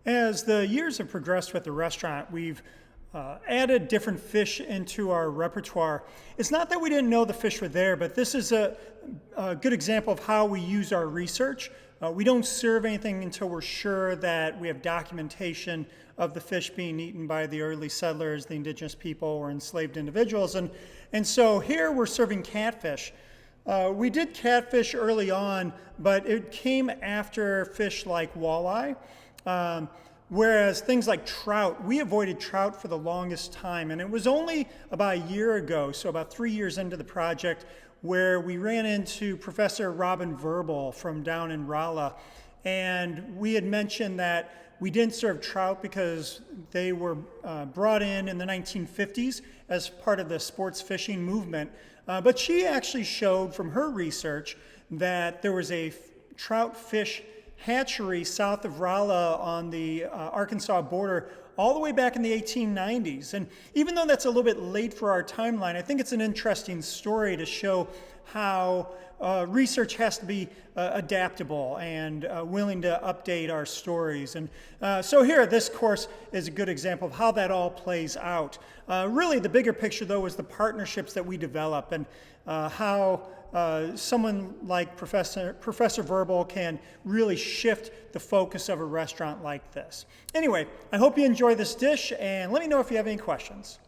As the years have progressed with the restaurant, we've added different fish into our repertoire. It's not that we didn't know the fish were there, but this is a good example of how we use our research. We don't serve anything until we're sure that we have documentation of the fish being eaten by the early settlers, the indigenous people, or enslaved individuals. And so here we're serving catfish. We did catfish early on, but it came after fish like walleye. Whereas things like trout, we avoided trout for the longest time. And it was only about a year ago, so about 3 years into the project, where we ran into Professor Robin Verble from down in Rolla. And we had mentioned that we didn't serve trout because they were brought in the 1950s as part of the sports fishing movement. But she actually showed from her research that there was a trout fish hatchery south of Rolla on the Arkansas border all the way back in the 1890s. And even though that's a little bit late for our timeline, I think it's an interesting story to show how research has to be adaptable and willing to update our stories. And so here, this course is a good example of how that all plays out. Really, the bigger picture, though, is the partnerships that we develop and how someone like Professor Verble can really shift the focus of a restaurant like this. Anyway, I hope you enjoy this dish, and let me know if you have any questions.